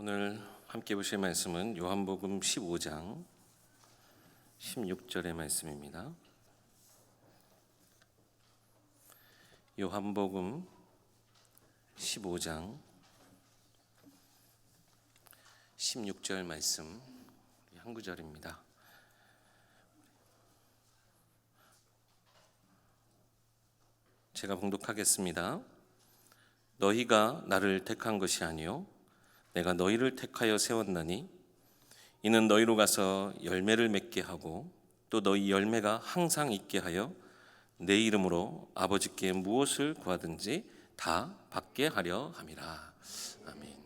오늘 함께 보실 말씀은 요한복음 15장 16절의 말씀입니다. 요한복음 15장 16절 말씀 한 구절입니다. 제가 봉독하겠습니다. 너희가 나를 택한 것이 아니요 내가 너희를 택하여 세웠나니 이는 너희로 가서 열매를 맺게 하고 또 너희 열매가 항상 있게 하여 내 이름으로 아버지께 무엇을 구하든지 다 받게 하려 함이라. 아멘.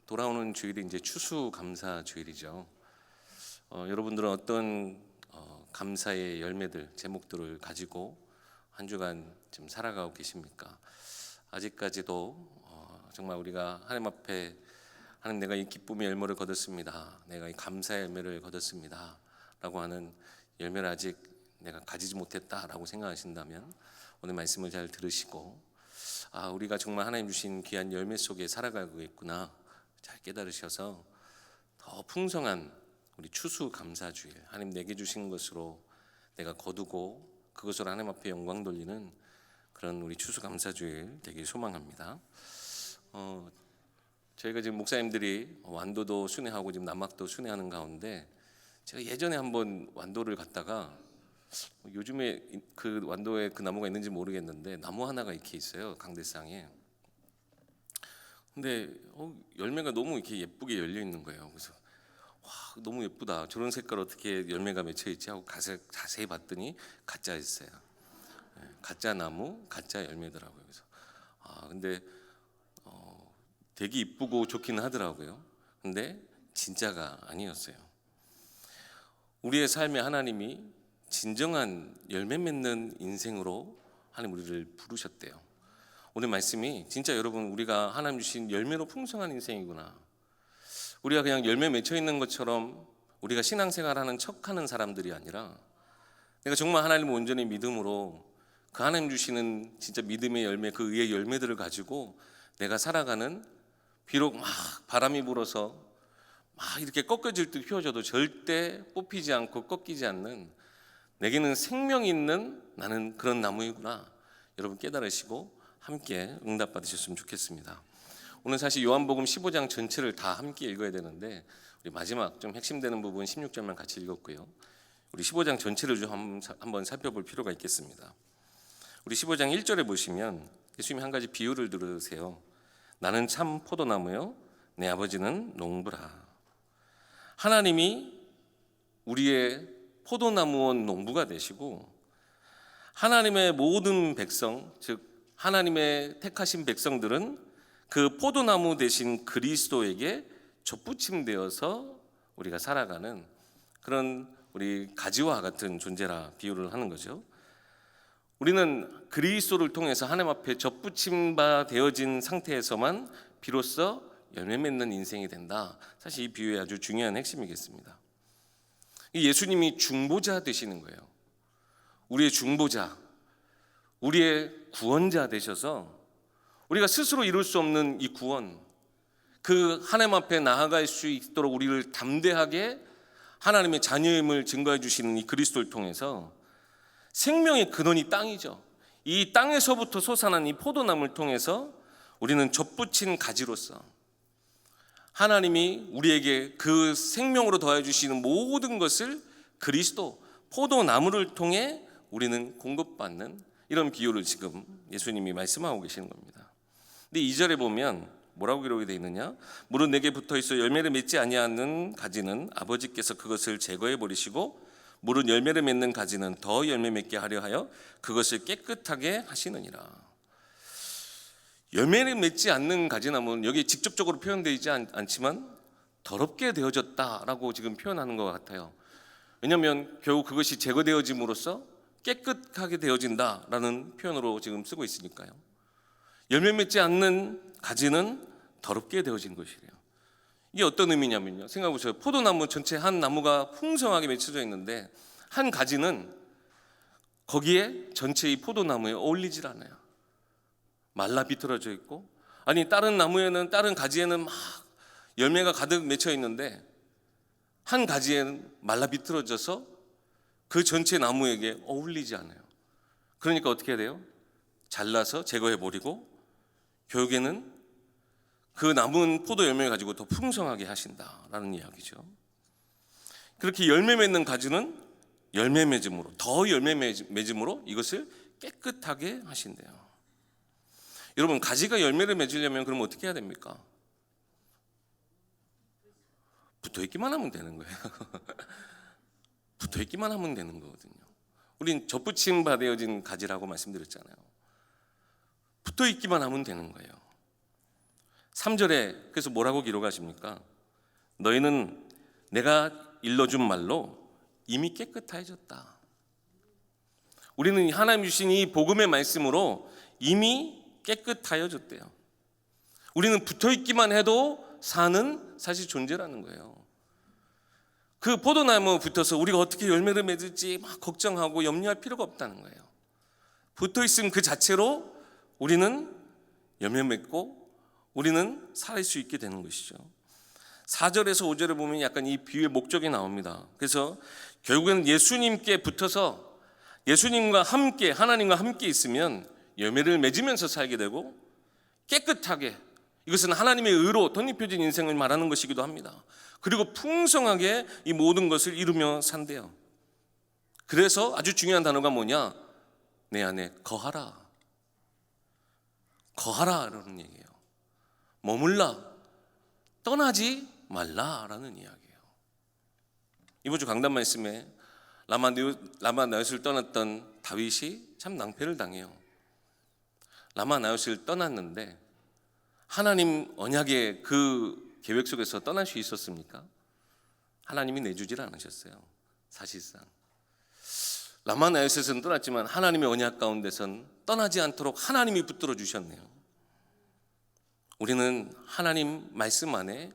돌아오는 주일이 이제 추수감사 주일이죠. 여러분들은 어떤 감사의 열매들, 제목들을 가지고 한 주간 지금 살아가고 계십니까? 아직까지도 정말 우리가 하나님 앞에 하나님, 내가 이 기쁨의 열매를 거뒀습니다, 내가 이 감사의 열매를 거뒀습니다 라고 하는 열매를 아직 내가 가지지 못했다라고 생각하신다면 오늘 말씀을 잘 들으시고 우리가 정말 하나님 주신 귀한 열매 속에 살아가고 있구나 잘 깨달으셔서 더 풍성한 우리 추수감사주일, 하나님 내게 주신 것으로 내가 거두고 그것으로 하나님 앞에 영광 돌리는 그런 우리 추수감사주일 되길 소망합니다. 저희가 지금 목사님들이 완도도 순회하고 지금 남학도 순회하는 가운데 제가 예전에 한번 완도를 갔다가 요즘에 그 완도에 그 나무가 있는지 모르겠는데 나무 하나가 이렇게 있어요, 강대상에. 근데 열매가 너무 이렇게 예쁘게 열려 있는 거예요. 그래서 와, 너무 예쁘다, 저런 색깔 어떻게 열매가 맺혀 있지 하고 자세히 봤더니 가짜였어요. 가짜 나무, 가짜 열매더라고요. 그래서 근데 되게 이쁘고 좋기는 하더라고요. 근데 진짜가 아니었어요. 우리의 삶에 하나님이 진정한 열매 맺는 인생으로 하나님 우리를 부르셨대요. 오늘 말씀이 진짜 여러분, 우리가 하나님 주신 열매로 풍성한 인생이구나, 우리가 그냥 열매 맺혀 있는 것처럼 우리가 신앙생활하는 척하는 사람들이 아니라 내가 정말 하나님을 온전히 믿음으로 그 하나님 주시는 진짜 믿음의 열매, 그 의의 열매들을 가지고 내가 살아가는, 비록 막 바람이 불어서 막 이렇게 꺾여질 듯 휘어져도 절대 뽑히지 않고 꺾이지 않는, 내게는 생명이 있는 나는 그런 나무이구나 여러분 깨달으시고 함께 응답 받으셨으면 좋겠습니다. 오늘 사실 요한복음 15장 전체를 다 함께 읽어야 되는데 우리 마지막 좀 핵심되는 부분 16절만 같이 읽었고요. 우리 15장 전체를 좀 한번 살펴볼 필요가 있겠습니다. 우리 15장 1절에 보시면 예수님이 한 가지 비유를 들으세요. 나는 참 포도나무요 내 아버지는 농부라. 하나님이 우리의 포도나무원 농부가 되시고 하나님의 모든 백성, 즉 하나님의 택하신 백성들은 그 포도나무 되신 그리스도에게 접붙임되어서 우리가 살아가는 그런 우리 가지와 같은 존재라 비유를 하는 거죠. 우리는 그리스도를 통해서 하나님 앞에 접붙임바 되어진 상태에서만 비로소 열매 맺는 인생이 된다. 사실 이 비유의 아주 중요한 핵심이겠습니다. 예수님이 중보자 되시는 거예요. 우리의 중보자, 우리의 구원자 되셔서 우리가 스스로 이룰 수 없는 이 구원, 그 하나님 앞에 나아갈 수 있도록 우리를 담대하게 하나님의 자녀임을 증거해 주시는 이 그리스도를 통해서 생명의 근원이 땅이죠. 이 땅에서부터 솟아난 이 포도나무를 통해서 우리는 접붙인 가지로서 하나님이 우리에게 그 생명으로 더해 주시는 모든 것을 그리스도 포도나무를 통해 우리는 공급받는 이런 비유를 지금 예수님이 말씀하고 계시는 겁니다. 근데 2절에 보면 뭐라고 기록이 되어 있느냐? 무릇 내게 붙어 있어 열매를 맺지 아니하는 가지는 아버지께서 그것을 제거해 버리시고 무릇 열매를 맺는 가지는 더 열매 맺게 하려 하여 그것을 깨끗하게 하시느니라. 열매를 맺지 않는 가지나무는 여기 직접적으로 표현되지 않지만 더럽게 되어졌다라고 지금 표현하는 것 같아요. 왜냐하면 결국 그것이 제거되어짐으로써 깨끗하게 되어진다라는 표현으로 지금 쓰고 있으니까요. 열매 맺지 않는 가지는 더럽게 되어진 것이래요. 이게 어떤 의미냐면요, 생각해 보세요. 포도나무 전체 한 나무가 풍성하게 맺혀져 있는데 한 가지는 거기에 전체 이 포도나무에 어울리질 않아요. 말라 비틀어져 있고 아니 다른 나무에는, 다른 가지에는 막 열매가 가득 맺혀 있는데 한 가지에는 말라 비틀어져서 그 전체 나무에게 어울리지 않아요. 그러니까 어떻게 해야 돼요? 잘라서 제거해 버리고 결국에는 그 남은 포도 열매를 가지고 더 풍성하게 하신다라는 이야기죠. 그렇게 열매 맺는 가지는 열매 맺음으로, 더 열매 맺음으로 이것을 깨끗하게 하신대요. 여러분, 가지가 열매를 맺으려면 그럼 어떻게 해야 됩니까? 붙어있기만 하면 되는 거예요. 붙어있기만 하면 되는 거거든요. 우린 접붙임 받아진 가지라고 말씀드렸잖아요. 붙어있기만 하면 되는 거예요. 3절에 그래서 뭐라고 기록하십니까? 너희는 내가 일러준 말로 이미 깨끗해졌다. 우리는 하나님 주신 이 복음의 말씀으로 이미 깨끗하여졌대요. 우리는 붙어있기만 해도 사는 사실 존재라는 거예요. 그 포도나무 붙어서 우리가 어떻게 열매를 맺을지 막 걱정하고 염려할 필요가 없다는 거예요. 붙어있음 그 자체로 우리는 열매 맺고 우리는 살 수 있게 되는 것이죠. 4절에서 5절을 보면 약간 이 비유의 목적이 나옵니다. 그래서 결국에는 예수님께 붙어서 예수님과 함께, 하나님과 함께 있으면 열매를 맺으면서 살게 되고 깨끗하게, 이것은 하나님의 의로 덧입혀진 인생을 말하는 것이기도 합니다. 그리고 풍성하게 이 모든 것을 이루며 산대요. 그래서 아주 중요한 단어가 뭐냐? 내 안에 거하라. 거하라라는 얘기예요. 머물라, 떠나지 말라라는 이야기예요. 이번 주 강단 말씀에 라마나웃을 떠났던 다윗이 참 낭패를 당해요. 라마나웃을 떠났는데 하나님 언약의 그 계획 속에서 떠날 수 있었습니까? 하나님이 내주질 않으셨어요. 사실상 라마나웃에서는 떠났지만 하나님의 언약 가운데선 떠나지 않도록 하나님이 붙들어 주셨네요. 우리는 하나님 말씀 안에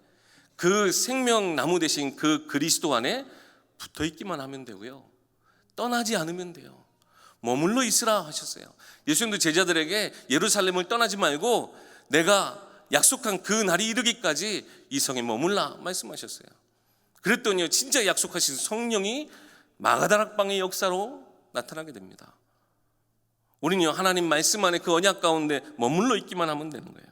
그 생명나무 대신 그 그리스도 안에 붙어 있기만 하면 되고요, 떠나지 않으면 돼요. 머물러 있으라 하셨어요. 예수님도 제자들에게 예루살렘을 떠나지 말고 내가 약속한 그 날이 이르기까지 이 성에 머물라 말씀하셨어요. 그랬더니 진짜 약속하신 성령이 마가다락방의 역사로 나타나게 됩니다. 우리는 하나님 말씀 안에 그 언약 가운데 머물러 있기만 하면 되는 거예요.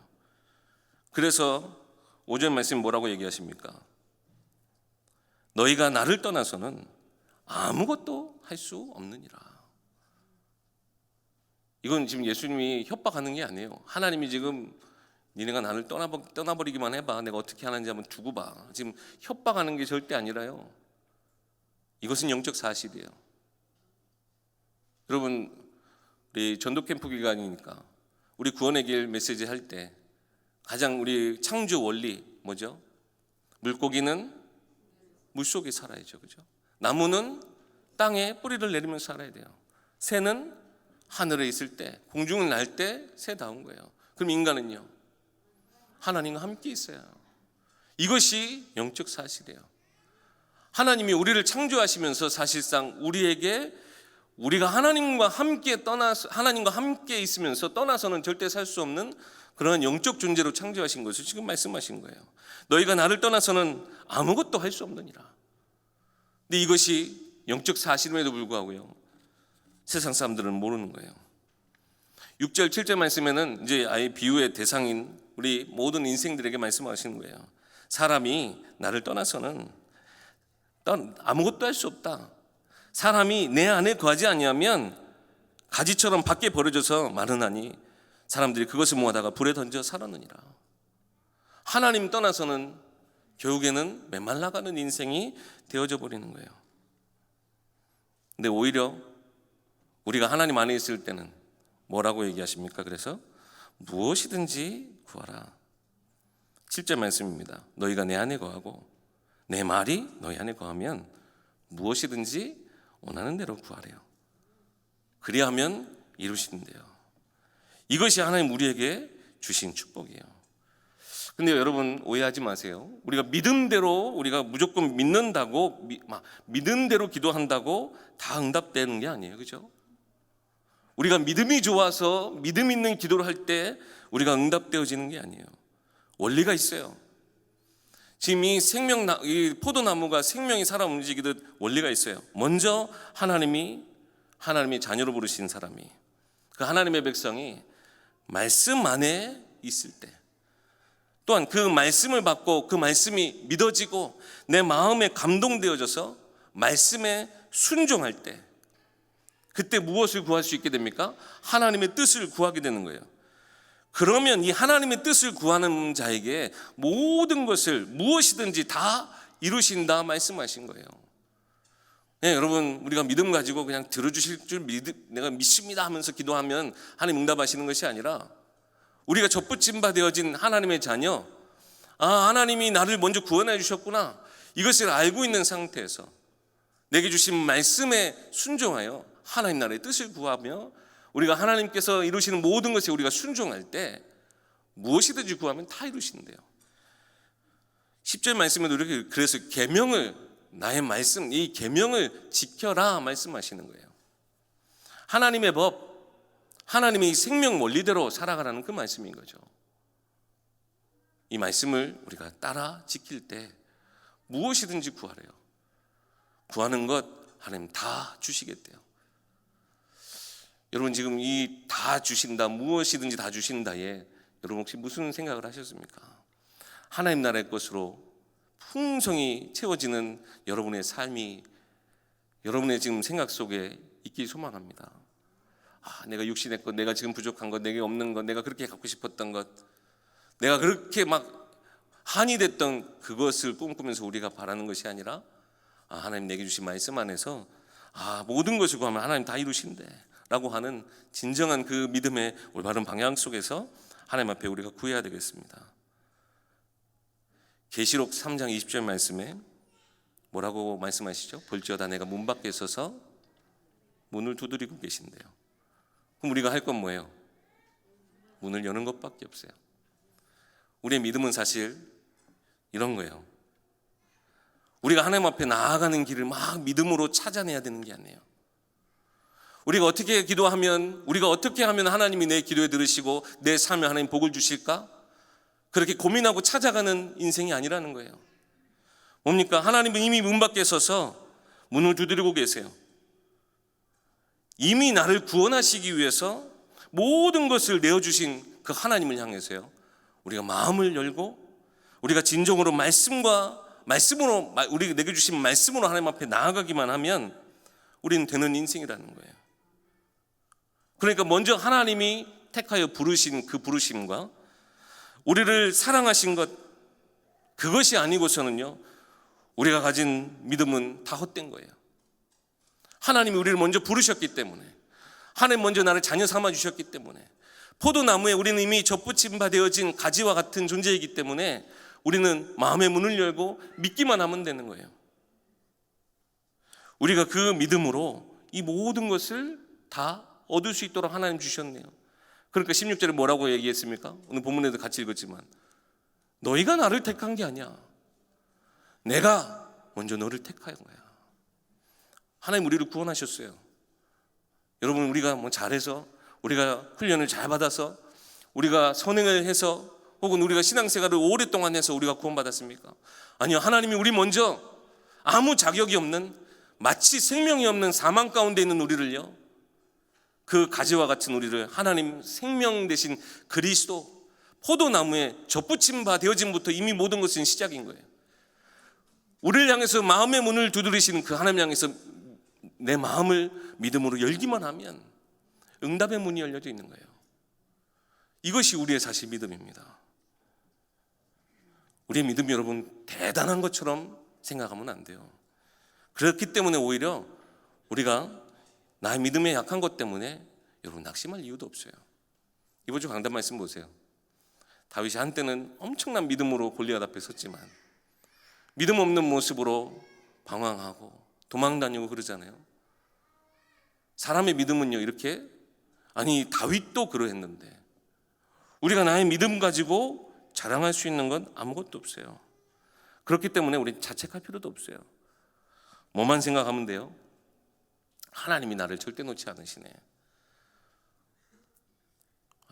그래서 5절 말씀 뭐라고 얘기하십니까? 너희가 나를 떠나서는 아무것도 할 수 없느니라. 이건 지금 예수님이 협박하는 게 아니에요. 하나님이 지금 니네가 나를 떠나버리기만 해봐, 내가 어떻게 하는지 한번 두고 봐, 지금 협박하는 게 절대 아니라요. 이것은 영적 사실이에요. 여러분, 우리 전도 캠프 기간이니까 우리 구원의 길 메시지 할 때 가장 우리 창조 원리 뭐죠? 물고기는 물속에 살아야죠, 그죠? 나무는 땅에 뿌리를 내리면서 살아야 돼요. 새는 하늘에 있을 때, 공중을 날 때 새다운 거예요. 그럼 인간은요? 하나님과 함께 있어요. 이것이 영적 사실이에요. 하나님이 우리를 창조하시면서 사실상 우리가 하나님과 함께 있으면서 떠나서는 절대 살 수 없는 그런 영적 존재로 창조하신 것을 지금 말씀하신 거예요. 너희가 나를 떠나서는 아무것도 할 수 없느니라. 근데 이것이 영적 사실임에도 불구하고요, 세상 사람들은 모르는 거예요. 6절 7절 말씀에는 이제 아예 비유의 대상인 우리 모든 인생들에게 말씀하시는 거예요. 사람이 나를 떠나서는 아무것도 할 수 없다. 사람이 내 안에 거하지 아니하면 가지처럼 밖에 버려져서 마르나니 사람들이 그것을 모아다가 불에 던져 살았느니라. 하나님 떠나서는 결국에는 메말라가는 인생이 되어져 버리는 거예요. 근데 오히려 우리가 하나님 안에 있을 때는 뭐라고 얘기하십니까? 그래서 무엇이든지 구하라. 7절 말씀입니다. 너희가 내 안에 거하고 내 말이 너희 안에 거하면 무엇이든지 원하는 대로 구하래요. 그리하면 이루신대요. 이것이 하나님 우리에게 주신 축복이에요. 근데 여러분 오해하지 마세요. 우리가 믿음대로, 우리가 무조건 믿는다고 믿음대로 기도한다고 다 응답되는 게 아니에요, 그죠? 우리가 믿음이 좋아서 믿음 있는 기도를 할 때 우리가 응답되어지는 게 아니에요. 원리가 있어요. 지금 이 포도나무가 생명이 살아 움직이듯 원리가 있어요. 먼저 하나님이 자녀로 부르신 사람이, 그 하나님의 백성이 말씀 안에 있을 때, 또한 그 말씀을 받고 그 말씀이 믿어지고 내 마음에 감동되어져서 말씀에 순종할 때, 그때 무엇을 구할 수 있게 됩니까? 하나님의 뜻을 구하게 되는 거예요. 그러면 이 하나님의 뜻을 구하는 자에게 모든 것을 무엇이든지 다 이루신다 말씀하신 거예요. 네, 여러분, 우리가 믿음 가지고 그냥 들어주실 줄 내가 믿습니다 하면서 기도하면 하나님 응답하시는 것이 아니라, 우리가 접붙임 바 되어진 하나님의 자녀, 하나님이 나를 먼저 구원해 주셨구나, 이것을 알고 있는 상태에서 내게 주신 말씀에 순종하여 하나님 나라의 뜻을 구하며 우리가 하나님께서 이루시는 모든 것에 우리가 순종할 때 무엇이든지 구하면 다 이루신대요. 10절 말씀에도 이렇게, 그래서 계명을, 나의 말씀, 이 계명을 지켜라 말씀하시는 거예요. 하나님의 법, 하나님의 이 생명 원리대로 살아가라는 그 말씀인 거죠. 이 말씀을 우리가 따라 지킬 때 무엇이든지 구하래요. 구하는 것 하나님 다 주시겠대요. 여러분, 지금 이 다 주신다, 무엇이든지 다 주신다에 여러분 혹시 무슨 생각을 하셨습니까? 하나님 나라의 것으로 풍성이 채워지는 여러분의 삶이 여러분의 지금 생각 속에 있길 소망합니다. 내가 육신의 것, 내가 지금 부족한 것, 내게 없는 것, 내가 그렇게 갖고 싶었던 것, 내가 그렇게 막 한이 됐던 그것을 꿈꾸면서 우리가 바라는 것이 아니라, 하나님 내게 주신 말씀 안에서 모든 것을 구하면 하나님 다 이루신대 라고 하는 진정한 그 믿음의 올바른 방향 속에서 하나님 앞에 우리가 구해야 되겠습니다. 계시록 3장 20절 말씀에 뭐라고 말씀하시죠? 볼지어다 내가 문 밖에 서서 문을 두드리고 계신대요. 그럼 우리가 할 건 뭐예요? 문을 여는 것밖에 없어요. 우리의 믿음은 사실 이런 거예요. 우리가 하나님 앞에 나아가는 길을 막 믿음으로 찾아내야 되는 게 아니에요. 우리가 어떻게 기도하면, 우리가 어떻게 하면 하나님이 내 기도에 들으시고 내 삶에 하나님 복을 주실까? 그렇게 고민하고 찾아가는 인생이 아니라는 거예요. 뭡니까? 하나님은 이미 문 밖에 서서 문을 두드리고 계세요. 이미 나를 구원하시기 위해서 모든 것을 내어주신 그 하나님을 향해서요, 우리가 마음을 열고 우리가 진정으로 말씀으로 우리 내게 주신 말씀으로 하나님 앞에 나아가기만 하면 우리는 되는 인생이라는 거예요. 그러니까 먼저 하나님이 택하여 부르신 그 부르심과 우리를 사랑하신 것, 그것이 아니고서는요, 우리가 가진 믿음은 다 헛된 거예요. 하나님이 우리를 먼저 부르셨기 때문에, 하나님 먼저 나를 자녀 삼아 주셨기 때문에, 포도나무에 우리는 이미 접붙임 바 되어진 가지와 같은 존재이기 때문에 우리는 마음의 문을 열고 믿기만 하면 되는 거예요. 우리가 그 믿음으로 이 모든 것을 다 얻을 수 있도록 하나님 주셨네요. 그러니까 16절에 뭐라고 얘기했습니까? 오늘 본문에도 같이 읽었지만, 너희가 나를 택한 게 아니야, 내가 먼저 너를 택한 거야. 하나님 우리를 구원하셨어요. 여러분, 우리가 뭐 잘해서, 우리가 훈련을 잘 받아서, 우리가 선행을 해서, 혹은 우리가 신앙생활을 오랫동안 해서 우리가 구원받았습니까? 아니요. 하나님이 우리 먼저 아무 자격이 없는, 마치 생명이 없는 사망 가운데 있는 우리를요, 그 가지와 같은 우리를 하나님 생명 되신 그리스도 포도나무에 접붙임 바 되어짐부터 이미 모든 것은 시작인 거예요. 우리를 향해서 마음의 문을 두드리시는 그 하나님 향해서 내 마음을 믿음으로 열기만 하면 응답의 문이 열려져 있는 거예요. 이것이 우리의 사실 믿음입니다. 우리의 믿음이 여러분 대단한 것처럼 생각하면 안 돼요. 그렇기 때문에 오히려 우리가 나의 믿음에 약한 것 때문에 여러분 낙심할 이유도 없어요. 이번 주 강단 말씀 보세요. 다윗이 한때는 엄청난 믿음으로 골리앗 앞에 섰지만 믿음 없는 모습으로 방황하고 도망 다니고 그러잖아요. 사람의 믿음은요, 이렇게, 다윗도 그러했는데 우리가 나의 믿음 가지고 자랑할 수 있는 건 아무것도 없어요. 그렇기 때문에 우리 자책할 필요도 없어요. 뭐만 생각하면 돼요? 하나님이 나를 절대 놓지 않으시네.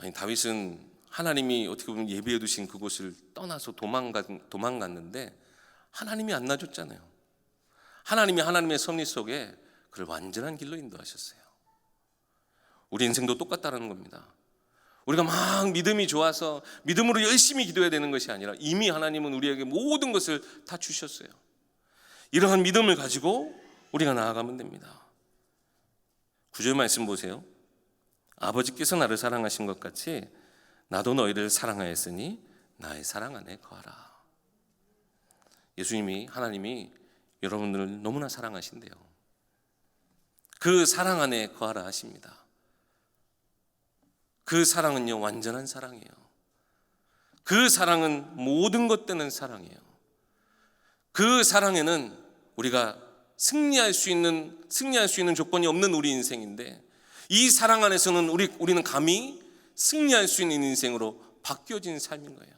아니, 다윗은 하나님이 어떻게 보면 예비해 두신 그곳을 떠나서 도망갔는데 하나님이 안 놔줬잖아요. 하나님이 하나님의 섭리 속에 그를 완전한 길로 인도하셨어요. 우리 인생도 똑같다는 겁니다. 우리가 막 믿음이 좋아서 믿음으로 열심히 기도해야 되는 것이 아니라 이미 하나님은 우리에게 모든 것을 다 주셨어요. 이러한 믿음을 가지고 우리가 나아가면 됩니다. 9절 말씀 보세요. 아버지께서 나를 사랑하신 것 같이 나도 너희를 사랑하였으니 나의 사랑 안에 거하라. 예수님이, 하나님이 여러분들을 너무나 사랑하신대요. 그 사랑 안에 거하라 하십니다. 그 사랑은요, 완전한 사랑이에요. 그 사랑은 모든 것 되는 사랑이에요. 그 사랑에는 우리가 승리할 수 있는 조건이 없는 우리 인생인데, 이 사랑 안에서는 우리는 감히 승리할 수 있는 인생으로 바뀌어진 삶인 거예요.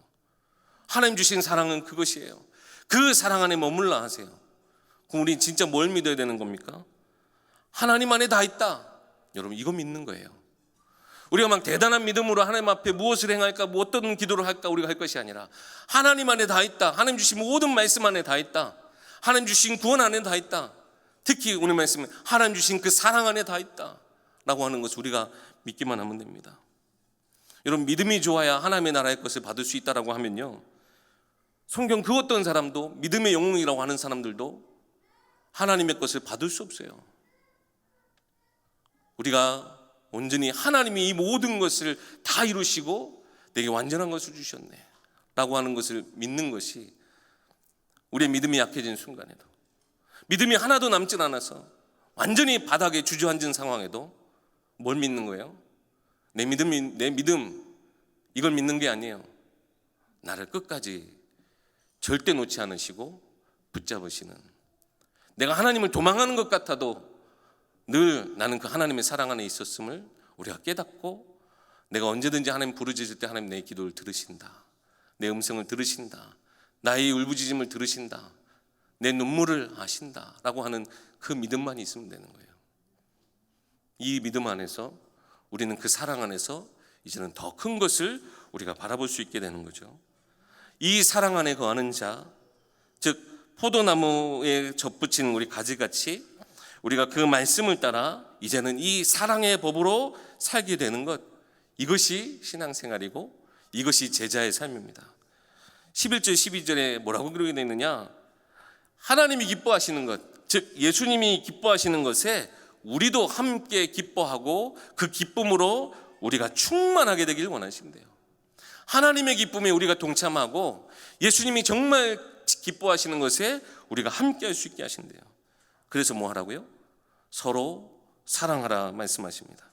하나님 주신 사랑은 그것이에요. 그 사랑 안에 머물러 하세요. 그럼 우리 진짜 뭘 믿어야 되는 겁니까? 하나님 안에 다 있다. 여러분, 이거 믿는 거예요. 우리가 막 대단한 믿음으로 하나님 앞에 무엇을 행할까, 뭐 어떤 기도를 할까 우리가 할 것이 아니라 하나님 안에 다 있다. 하나님 주신 모든 말씀 안에 다 있다. 하나님 주신 구원 안에 다 있다. 특히 오늘 말씀은 하나님 주신 그 사랑 안에 다 있다 라고 하는 것을 우리가 믿기만 하면 됩니다. 여러분, 믿음이 좋아야 하나님의 나라의 것을 받을 수 있다라고 하면요, 성경 그 어떤 사람도, 믿음의 영웅이라고 하는 사람들도 하나님의 것을 받을 수 없어요. 우리가 온전히 하나님이 이 모든 것을 다 이루시고 내게 완전한 것을 주셨네 라고 하는 것을 믿는 것이, 우리의 믿음이 약해진 순간에도, 믿음이 하나도 남질 않아서 완전히 바닥에 주저앉은 상황에도 뭘 믿는 거예요? 내 믿음, 이걸 믿는 게 아니에요. 나를 끝까지 절대 놓지 않으시고 붙잡으시는, 내가 하나님을 도망하는 것 같아도 늘 나는 그 하나님의 사랑 안에 있었음을 우리가 깨닫고, 내가 언제든지 하나님 부르짖을 때 하나님 내 기도를 들으신다, 내 음성을 들으신다, 나의 울부짖음을 들으신다, 내 눈물을 아신다 라고 하는 그 믿음만 있으면 되는 거예요. 이 믿음 안에서 우리는 그 사랑 안에서 이제는 더 큰 것을 우리가 바라볼 수 있게 되는 거죠. 이 사랑 안에 거하는 자, 즉 포도나무에 접붙인 우리 가지같이 우리가 그 말씀을 따라 이제는 이 사랑의 법으로 살게 되는 것, 이것이 신앙생활이고 이것이 제자의 삶입니다. 11절 12절에 뭐라고 그러게 되어 있느냐, 하나님이 기뻐하시는 것, 즉 예수님이 기뻐하시는 것에 우리도 함께 기뻐하고 그 기쁨으로 우리가 충만하게 되길 원하신대요. 하나님의 기쁨에 우리가 동참하고 예수님이 정말 기뻐하시는 것에 우리가 함께 할 수 있게 하신대요. 그래서 뭐 하라고요? 서로 사랑하라 말씀하십니다.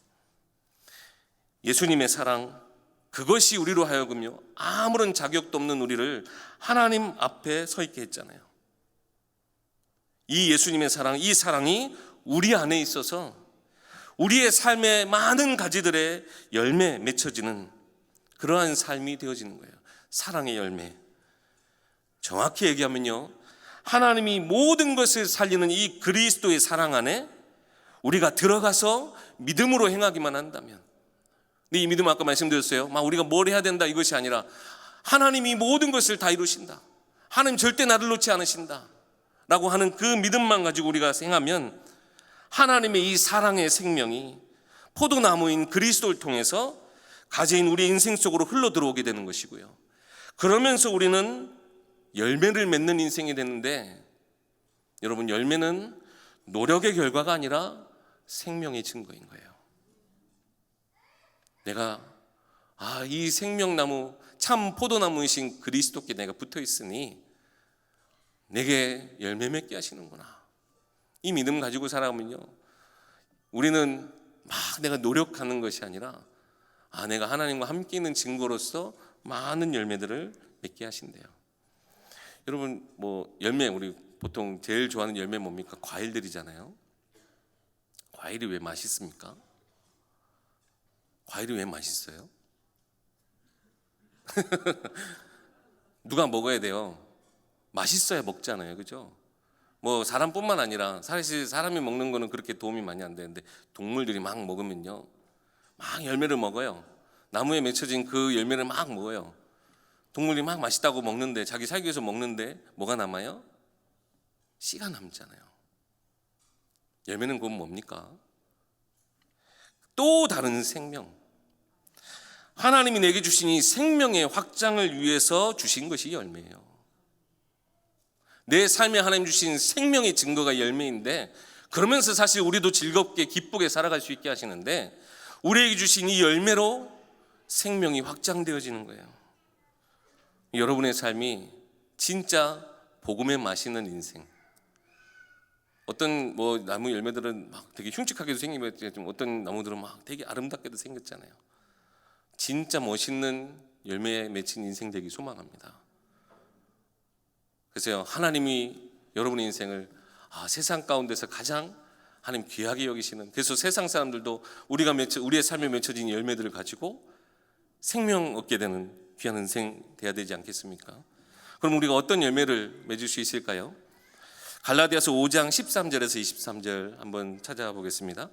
예수님의 사랑, 그것이 우리로 하여금요, 아무런 자격도 없는 우리를 하나님 앞에 서 있게 했잖아요. 이 예수님의 사랑, 이 사랑이 우리 안에 있어서 우리의 삶의 많은 가지들의 열매 맺혀지는 그러한 삶이 되어지는 거예요. 사랑의 열매. 정확히 얘기하면요, 하나님이 모든 것을 살리는 이 그리스도의 사랑 안에 우리가 들어가서 믿음으로 행하기만 한다면, 근데 이 믿음 아까 말씀드렸어요. 우리가 뭘 해야 된다 이것이 아니라 하나님이 모든 것을 다 이루신다, 하나님 절대 나를 놓지 않으신다 라고 하는 그 믿음만 가지고 우리가 행하면 하나님의 이 사랑의 생명이 포도나무인 그리스도를 통해서 가지인 우리 인생 속으로 흘러 들어오게 되는 것이고요, 그러면서 우리는 열매를 맺는 인생이 되는데, 여러분, 열매는 노력의 결과가 아니라 생명의 증거인 거예요. 내가 이 생명나무, 참 포도나무이신 그리스도께 내가 붙어 있으니 내게 열매 맺게 하시는구나, 이 믿음 가지고 살아가면요, 우리는 막 내가 노력하는 것이 아니라 내가 하나님과 함께 있는 증거로서 많은 열매들을 맺게 하신대요. 여러분, 열매, 우리 보통 제일 좋아하는 열매 뭡니까? 과일들이잖아요. 과일이 왜 맛있습니까? 과일이 왜 맛있어요? 누가 먹어야 돼요? 맛있어야 먹잖아요, 그죠? 사람뿐만 아니라 사실 사람이 먹는 거는 그렇게 도움이 많이 안 되는데 동물들이 막 먹으면요, 막 열매를 먹어요. 나무에 맺혀진 그 열매를 막 먹어요. 동물이 막 맛있다고 먹는데, 자기 살기 위해서 먹는데 뭐가 남아요? 씨가 남잖아요. 열매는 그건 뭡니까? 또 다른 생명. 하나님이 내게 주신 이 생명의 확장을 위해서 주신 것이 열매예요. 내 삶에 하나님 주신 생명의 증거가 열매인데, 그러면서 사실 우리도 즐겁게 기쁘게 살아갈 수 있게 하시는데, 우리에게 주신 이 열매로 생명이 확장되어지는 거예요. 여러분의 삶이 진짜 복음에 맛있는 인생. 어떤 나무 열매들은 막 되게 흉측하게도 생기면, 어떤 나무들은 막 되게 아름답게도 생겼잖아요. 진짜 멋있는 열매에 맺힌 인생 되기 소망합니다. 그래서 하나님이 여러분의 인생을 세상 가운데서 가장 하나님 귀하게 여기시는, 그래서 세상 사람들도 우리의 삶에 맺혀진 열매들을 가지고 생명 얻게 되는 귀한 인생 돼야 되지 않겠습니까? 그럼 우리가 어떤 열매를 맺을 수 있을까요? 갈라디아서 5장 13절에서 23절 한번 찾아보겠습니다.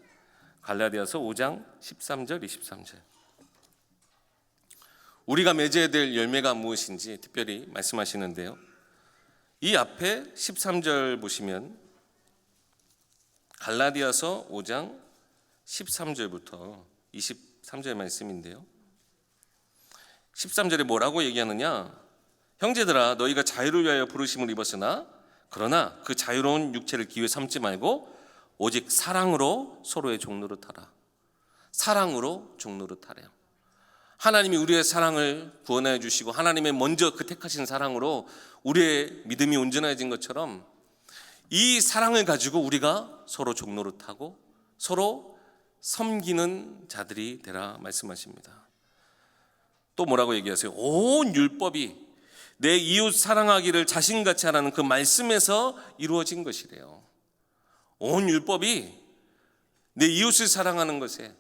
갈라디아서 5장 13절 23절. 우리가 맺어야 될 열매가 무엇인지 특별히 말씀하시는데요, 이 앞에 13절 보시면 갈라디아서 5장 13절부터 23절 말씀인데요, 13절에 뭐라고 얘기하느냐? 형제들아, 너희가 자유를 위하여 부르심을 입었으나 그러나 그 자유로운 육체를 기회 삼지 말고 오직 사랑으로 서로의 종노릇 하라. 사랑으로 종노릇 하래요. 하나님이 우리의 사랑을 구원하여 주시고, 하나님의 먼저 그 택하신 사랑으로 우리의 믿음이 온전해진 것처럼, 이 사랑을 가지고 우리가 서로 종노릇하고 서로 섬기는 자들이 되라 말씀하십니다. 또 뭐라고 얘기하세요? 온 율법이 내 이웃 사랑하기를 자신같이 하라는 그 말씀에서 이루어진 것이래요. 온 율법이 내 이웃을 사랑하는 것에,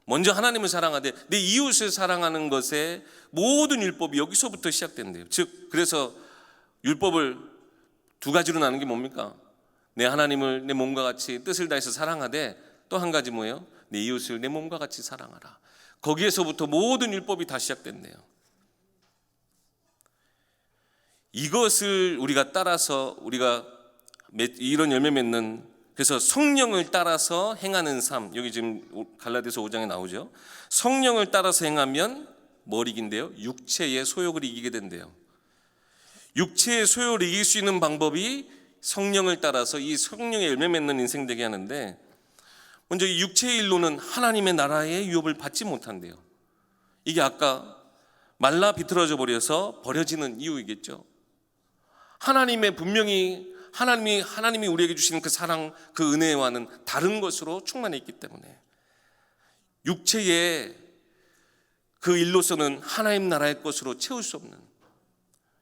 먼저 하나님을 사랑하되 내 이웃을 사랑하는 것에 모든 율법이 여기서부터 시작된대요. 즉, 그래서 율법을 두 가지로 나누는 게 뭡니까? 내 하나님을 내 몸과 같이 뜻을 다해서 사랑하되, 또 한 가지 뭐예요? 내 이웃을 내 몸과 같이 사랑하라. 거기에서부터 모든 율법이 다 시작된대요. 이것을 우리가 따라서 우리가 이런 열매 맺는, 그래서 성령을 따라서 행하는 삶, 여기 지금 갈라디아서 5장에 나오죠. 성령을 따라서 행하면 뭘 이긴대요? 육체의 소욕을 이기게 된대요. 육체의 소욕을 이길 수 있는 방법이 성령을 따라서 이 성령의 열매 맺는 인생 되게 하는데, 먼저 이 육체의 일로는 하나님의 나라의 유업을 받지 못한대요. 이게 아까 말라 비틀어져 버려서 버려지는 이유이겠죠. 분명히 하나님이 우리에게 주시는 그 사랑, 그 은혜와는 다른 것으로 충만해 있기 때문에, 육체의 그 일로서는 하나님 나라의 것으로 채울 수 없는,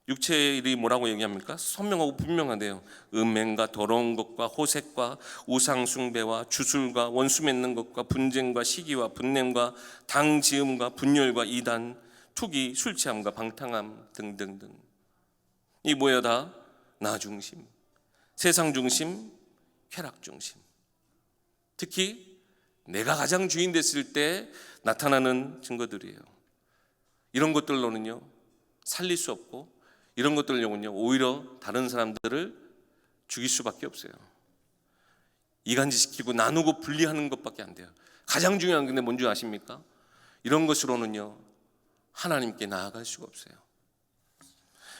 육체의 일이 뭐라고 얘기합니까? 선명하고 분명한데요. 음행과 더러운 것과 호색과 우상 숭배와 주술과 원수 맺는 것과 분쟁과 시기와 분냄과 당지음과 분열과 이단, 투기, 술 취함과 방탕함 등등등. 이 뭐야? 다 나 중심, 세상 중심, 쾌락 중심. 특히 내가 가장 주인 됐을 때 나타나는 증거들이에요. 이런 것들로는요 살릴 수 없고, 이런 것들로는요 오히려 다른 사람들을 죽일 수밖에 없어요. 이간질시키고 나누고 분리하는 것밖에 안 돼요. 가장 중요한 게 뭔지 아십니까? 이런 것으로는요 하나님께 나아갈 수가 없어요.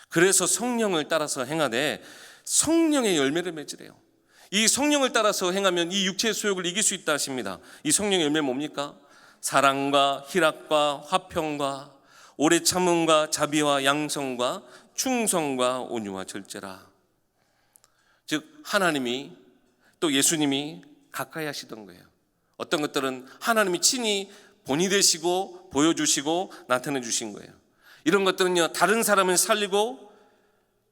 그래서 성령을 따라서 행하되 성령의 열매를 맺으래요. 이 성령을 따라서 행하면 이 육체의 소욕을 이길 수 있다 하십니다. 이 성령의 열매는 뭡니까? 사랑과 희락과 화평과 오래 참음과 자비와 양성과 충성과 온유와 절제라. 즉 하나님이 또 예수님이 가까이 하시던 거예요. 어떤 것들은 하나님이 친히 본이 되시고 보여주시고 나타내 주신 거예요. 이런 것들은요 다른 사람을 살리고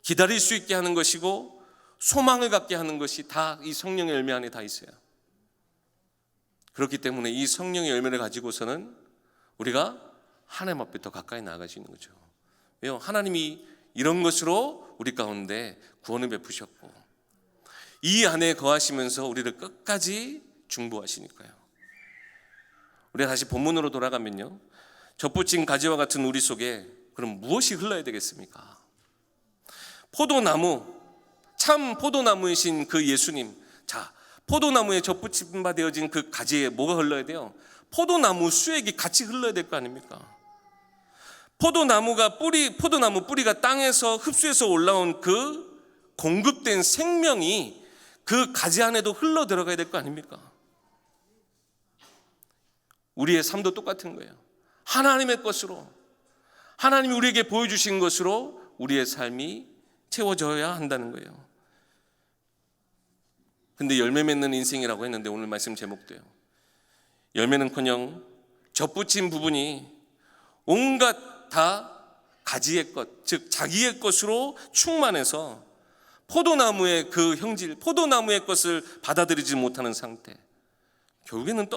기다릴 수 있게 하는 것이고 소망을 갖게 하는 것이 다 이 성령의 열매 안에 다 있어요. 그렇기 때문에 이 성령의 열매를 가지고서는 우리가 하나님 앞에 더 가까이 나아갈 수 있는 거죠. 왜요? 하나님이 이런 것으로 우리 가운데 구원을 베푸셨고 이 안에 거하시면서 우리를 끝까지 중보하시니까요. 우리가 다시 본문으로 돌아가면요, 접붙인 가지와 같은 우리 속에 그럼 무엇이 흘러야 되겠습니까? 포도나무, 참 포도나무이신 그 예수님. 자, 포도나무에 접붙임 바 되어진 그 가지에 뭐가 흘러야 돼요? 포도나무 수액이 같이 흘러야 될 거 아닙니까? 포도나무 뿌리가 땅에서 흡수해서 올라온 그 공급된 생명이 그 가지 안에도 흘러 들어가야 될 거 아닙니까? 우리의 삶도 똑같은 거예요. 하나님의 것으로, 하나님이 우리에게 보여주신 것으로 우리의 삶이 채워져야 한다는 거예요. 근데 열매 맺는 인생이라고 했는데 오늘 말씀 제목도요, 열매는커녕 접붙인 부분이 온갖 다 가지의 것, 즉 자기의 것으로 충만해서 포도나무의 그 형질, 포도나무의 것을 받아들이지 못하는 상태, 결국에는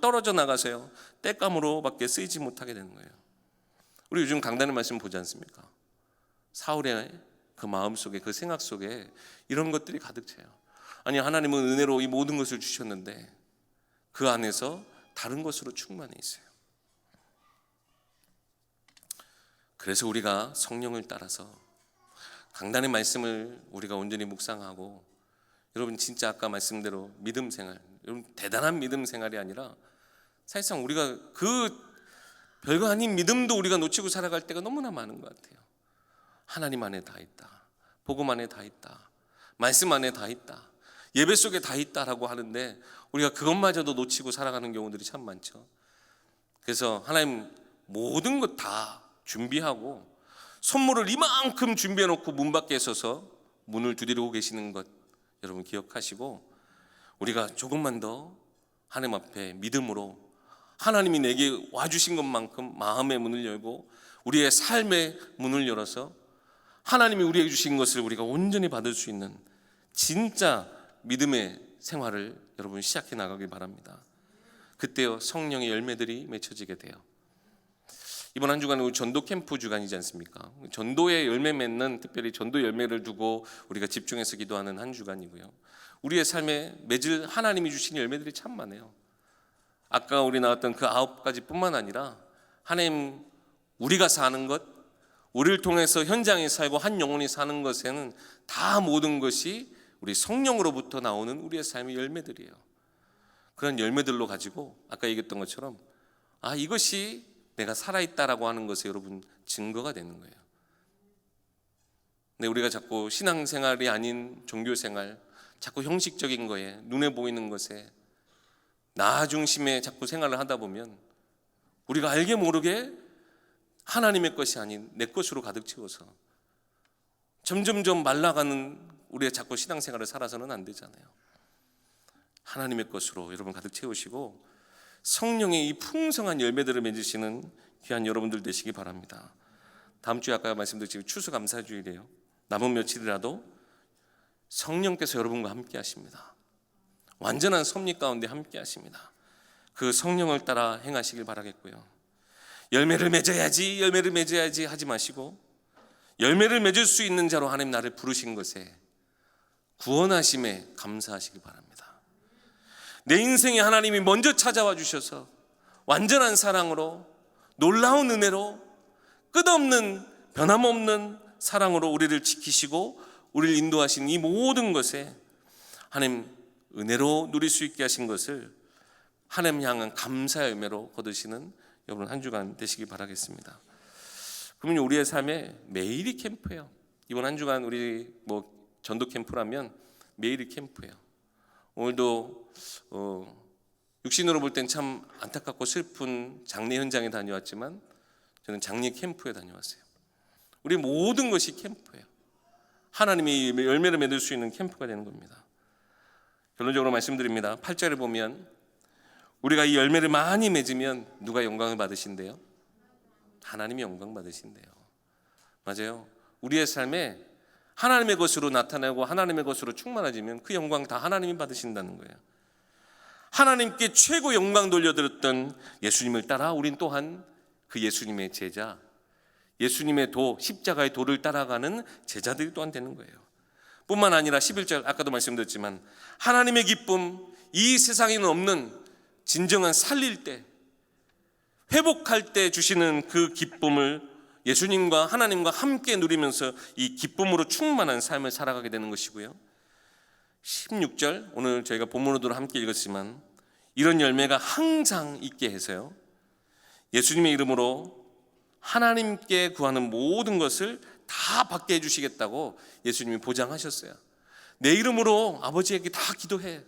떨어져 나가서요 땔감으로밖에 쓰이지 못하게 되는 거예요. 우리 요즘 강단의 말씀 보지 않습니까? 사울의 그 마음속에, 그 생각 속에 이런 것들이 가득 차요. 아니, 하나님은 은혜로 이 모든 것을 주셨는데 그 안에서 다른 것으로 충만해 있어요. 그래서 우리가 성령을 따라서 강단의 말씀을 우리가 온전히 묵상하고, 여러분 진짜 아까 말씀대로 믿음 생활, 여러분 대단한 믿음 생활이 아니라 사실상 우리가 그 별거 아닌 믿음도 우리가 놓치고 살아갈 때가 너무나 많은 것 같아요. 하나님 안에 다 있다, 복음 안에 다 있다, 말씀 안에 다 있다, 예배 속에 다 있다라고 하는데 우리가 그것마저도 놓치고 살아가는 경우들이 참 많죠. 그래서 하나님 모든 것 다 준비하고 선물을 이만큼 준비해 놓고 문 밖에 서서 문을 두드리고 계시는 것 여러분 기억하시고, 우리가 조금만 더 하나님 앞에 믿음으로 하나님이 내게 와주신 것만큼 마음의 문을 열고 우리의 삶의 문을 열어서 하나님이 우리에게 주신 것을 우리가 온전히 받을 수 있는 진짜 믿음의 생활을 여러분 시작해 나가길 바랍니다. 그때요 성령의 열매들이 맺혀지게 돼요. 이번 한 주간은 우리 전도 캠프 주간이지 않습니까? 전도의 열매 맺는, 특별히 전도 열매를 두고 우리가 집중해서 기도하는 한 주간이고요. 우리의 삶에 맺을 하나님이 주신 열매들이 참 많아요. 아까 우리 나왔던 그 9가지뿐만 아니라 하나님, 우리가 사는 것, 우리를 통해서 현장에 살고 한 영혼이 사는 것에는 다 모든 것이 우리 성령으로부터 나오는 우리의 삶의 열매들이에요. 그런 열매들로 가지고 아까 얘기했던 것처럼 이것이 내가 살아있다라고 하는 것에 여러분 증거가 되는 거예요. 근데 우리가 자꾸 신앙생활이 아닌 종교생활, 자꾸 형식적인 거에, 눈에 보이는 것에, 나 중심의 자꾸 생활을 하다 보면 우리가 알게 모르게 하나님의 것이 아닌 내 것으로 가득 채워서 점점점 말라가는 우리의 자꾸 신앙생활을 살아서는 안 되잖아요. 하나님의 것으로 여러분 가득 채우시고 성령의 이 풍성한 열매들을 맺으시는 귀한 여러분들 되시기 바랍니다. 다음 주에 아까 말씀드린 추수감사주일이에요. 남은 며칠이라도 성령께서 여러분과 함께 하십니다. 완전한 섭리 가운데 함께 하십니다. 그 성령을 따라 행하시길 바라겠고요. 열매를 맺어야지 하지 마시고, 열매를 맺을 수 있는 자로 하나님 나를 부르신 것에 구원하심에 감사하시기 바랍니다. 내 인생에 하나님이 먼저 찾아와 주셔서 완전한 사랑으로, 놀라운 은혜로, 끝없는 변함없는 사랑으로 우리를 지키시고 우리를 인도하신 이 모든 것에 하나님 은혜로 누릴 수 있게 하신 것을 하나님 향한 감사의 열매로 거두시는 여러분 한 주간 되시기 바라겠습니다. 그러면 우리의 삶에 매일이 캠프예요. 이번 한 주간 우리 전도 캠프라면 매일이 캠프예요. 오늘도 육신으로 볼 땐 참 안타깝고 슬픈 장례 현장에 다녀왔지만 저는 장례 캠프에 다녀왔어요. 우리 모든 것이 캠프예요. 하나님이 열매를 맺을 수 있는 캠프가 되는 겁니다. 결론적으로 말씀드립니다. 8절에 보면 우리가 이 열매를 많이 맺으면 누가 영광을 받으신대요? 하나님이 영광 받으신대요. 맞아요. 우리의 삶에 하나님의 것으로 나타나고 하나님의 것으로 충만해지면 그 영광 다 하나님이 받으신다는 거예요. 하나님께 최고 영광 돌려드렸던 예수님을 따라 우린 또한 그 예수님의 제자, 예수님의 십자가의 도를 따라가는 제자들이 또한 되는 거예요. 뿐만 아니라 11절 아까도 말씀드렸지만 하나님의 기쁨, 이 세상에는 없는 진정한 살릴 때, 회복할 때 주시는 그 기쁨을 예수님과 하나님과 함께 누리면서 이 기쁨으로 충만한 삶을 살아가게 되는 것이고요. 16절, 오늘 저희가 본문으로 함께 읽었지만 이런 열매가 항상 있게 해서요, 예수님의 이름으로 하나님께 구하는 모든 것을 다 받게 해주시겠다고 예수님이 보장하셨어요. 내 이름으로 아버지에게 다 기도해.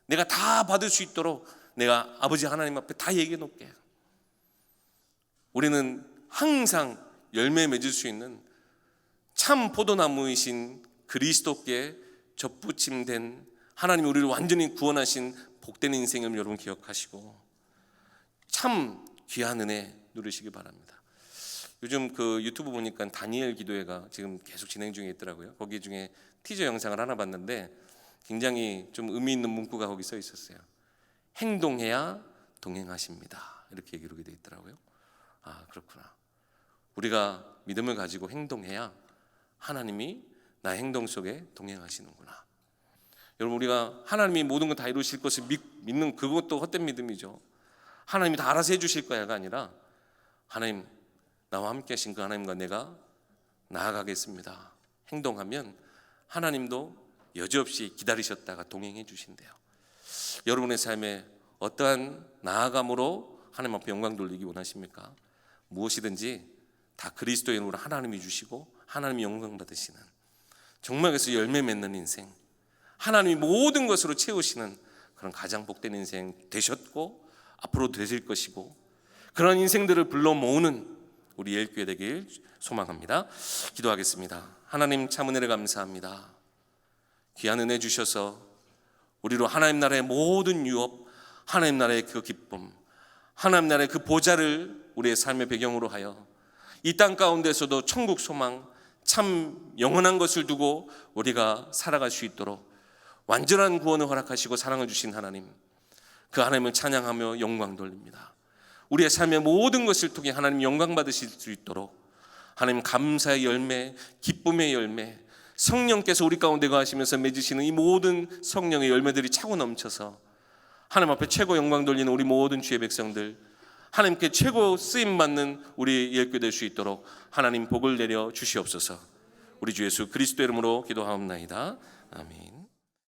내가 다 받을 수 있도록 내가 아버지 하나님 앞에 다 얘기해 놓을게. 우리는 항상 열매 맺을 수 있는 참 포도나무이신 그리스도께 접붙임된 하나님이 우리를 완전히 구원하신 복된 인생을 여러분 기억하시고 참 귀한 은혜 누리시기 바랍니다. 요즘 그 유튜브 보니까 다니엘 기도회가 지금 계속 진행 중에 있더라고요. 거기 중에 티저 영상을 하나 봤는데 굉장히 좀 의미 있는 문구가 거기 써 있었어요. 행동해야 동행하십니다. 이렇게 기록이 되어 있더라고요. 아, 그렇구나. 우리가 믿음을 가지고 행동해야 하나님이 나의 행동 속에 동행하시는구나. 여러분, 우리가 하나님이 모든 걸 다 이루실 것을 믿는 그것도 헛된 믿음이죠. 하나님이 다 알아서 해주실 거야가 아니라 하나님, 나와 함께 하신 그 하나님과 내가 나아가겠습니다. 행동하면 하나님도 여지없이 기다리셨다가 동행해 주신대요. 여러분의 삶에 어떠한 나아감으로 하나님 앞에 영광 돌리기 원하십니까? 무엇이든지 다 그리스도의 이름으로 하나님이 주시고 하나님이 영광 받으시는, 정말 그래서 열매 맺는 인생, 하나님이 모든 것으로 채우시는 그런 가장 복된 인생 되셨고 앞으로 되실 것이고, 그런 인생들을 불러 모으는 우리 예일교회 되길 소망합니다. 기도하겠습니다. 하나님, 참 은혜를 감사합니다. 귀한 은혜 주셔서 우리로 하나님 나라의 모든 유업, 하나님 나라의 그 기쁨, 하나님 나라의 그 보좌를 우리의 삶의 배경으로 하여 이 땅 가운데서도 천국 소망, 참 영원한 것을 두고 우리가 살아갈 수 있도록 완전한 구원을 허락하시고 사랑을 주신 하나님, 그 하나님을 찬양하며 영광 돌립니다. 우리의 삶의 모든 것을 통해 하나님 영광 받으실 수 있도록 하나님 감사의 열매, 기쁨의 열매, 성령께서 우리 가운데 거하시면서 맺으시는 이 모든 성령의 열매들이 차고 넘쳐서 하나님 앞에 최고 영광 돌리는 우리 모든 주의 백성들, 하나님께 최고 쓰임받는 우리 예일교회 될 수 있도록 하나님 복을 내려 주시옵소서. 우리 주 예수 그리스도 이름으로 기도하옵나이다. 아멘.